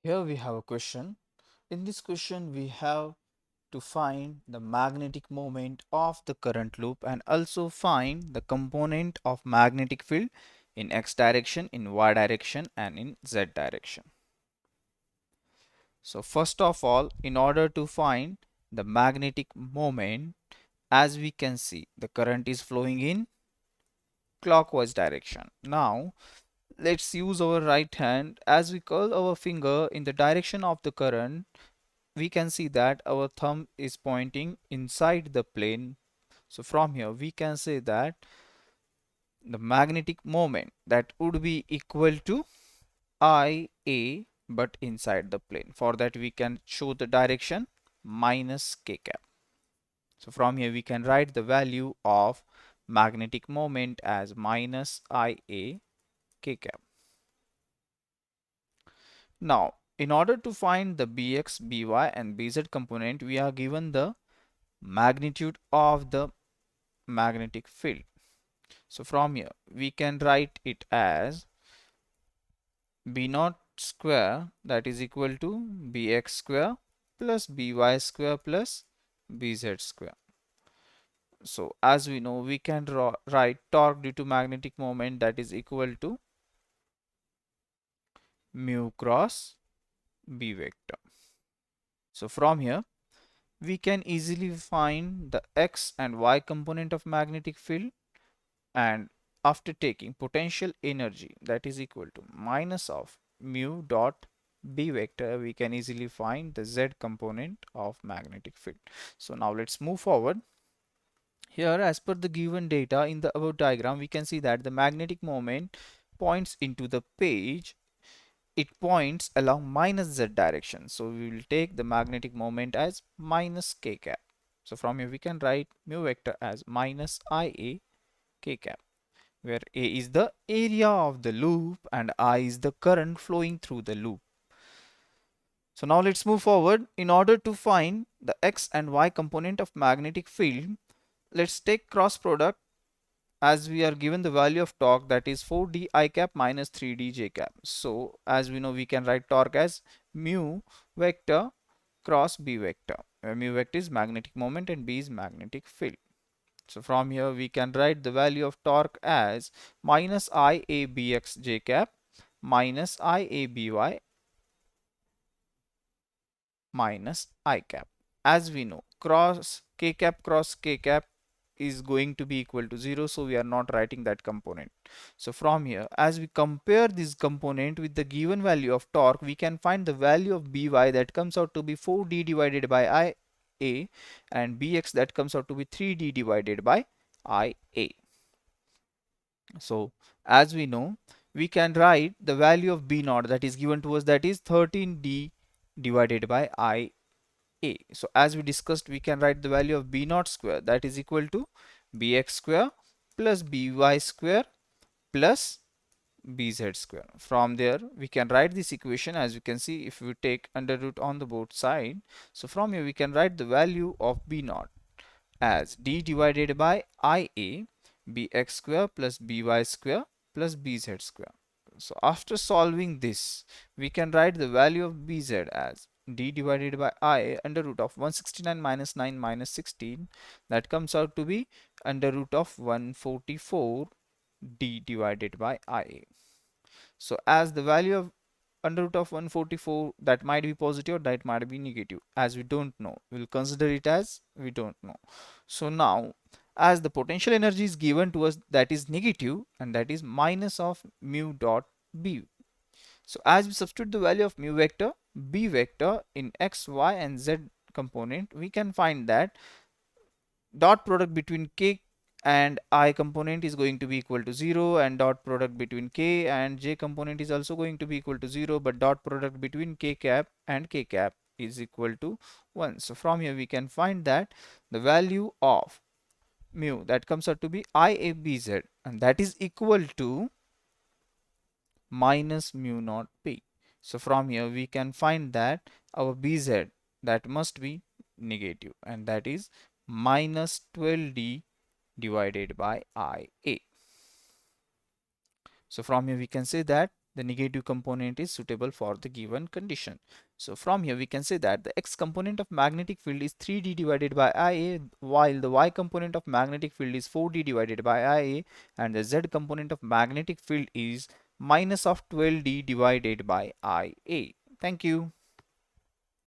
Here we have a question. In this question, we have to find the magnetic moment of the current loop and also find the component of magnetic field in x direction, in y direction, and in z direction. So first of all, in order to find the magnetic moment, as we can see, the current is flowing in clockwise direction. Now, let's use our right hand as we curl our finger in the direction of the current. We can see that our thumb is pointing inside the plane. So from here we can say that the magnetic moment that would be equal to IA but inside the plane. For that we can show the direction minus k cap. So from here we can write the value of magnetic moment as minus IA k cap. Now in order to find the Bx, By and Bz component, we are given the magnitude of the magnetic field. So from here we can write it as B naught square, that is equal to Bx square plus By square plus Bz square. So as we know, we can write torque due to magnetic moment, that is equal to mu cross B vector. So from here we can easily find the x and y component of magnetic field, and after taking potential energy, that is equal to minus of mu dot B vector, we can easily find the z component of magnetic field. So now let's move forward. Here, as per the given data in the above diagram, we can see that the magnetic moment points into the page. It points along minus z direction. So we will take the magnetic moment as minus k cap. So from here we can write mu vector as minus IA k cap, where A is the area of the loop and I is the current flowing through the loop. So now let's move forward. In order to find the x and y component of magnetic field, let's take cross product as we are given the value of torque, that is 4d I cap minus 3d j cap. So as we know, we can write torque as mu vector cross B vector, where mu vector is magnetic moment and B is magnetic field. So from here we can write the value of torque as minus IABX j cap minus IABY minus I cap. As we know, cross k cap is going to be equal to 0, so we are not writing that component. So from here, as we compare this component with the given value of torque, we can find the value of By, that comes out to be 4d divided by IA, and Bx, that comes out to be 3d divided by IA. So as we know, we can write the value of B naught that is given to us, that is 13d divided by IA. So as we discussed, we can write the value of B naught square, that is equal to Bx square plus By square plus Bz square. From there we can write this equation, as you can see, if we take under root on the both side. So from here we can write the value of B naught as d divided by Ia Bx square plus By square plus Bz square. So after solving this, we can write the value of Bz as d divided by I under root of 169 minus 9 minus 16, that comes out to be under root of 144 d divided by Ia. So as the value of under root of 144, that might be positive or that might be negative, as we don't know, we'll consider it as we don't know. So now as the potential energy is given to us, that is negative, and that is minus of mu dot B. So as we substitute the value of mu vector B vector in x, y and z component, we can find that dot product between k and I component is going to be equal to 0, and dot product between k and j component is also going to be equal to 0, but dot product between k cap and k cap is equal to 1. So from here we can find that the value of mu, that comes out to be IABZ, and that is equal to minus mu naught p. So from here we can find that our Bz, that must be negative, and that is minus 12d divided by Ia. So from here we can say that the negative component is suitable for the given condition. So from here we can say that the x component of magnetic field is 3D divided by IA, while the y component of magnetic field is 4D divided by IA, and the z component of magnetic field is minus of 12D divided by IA. Thank you.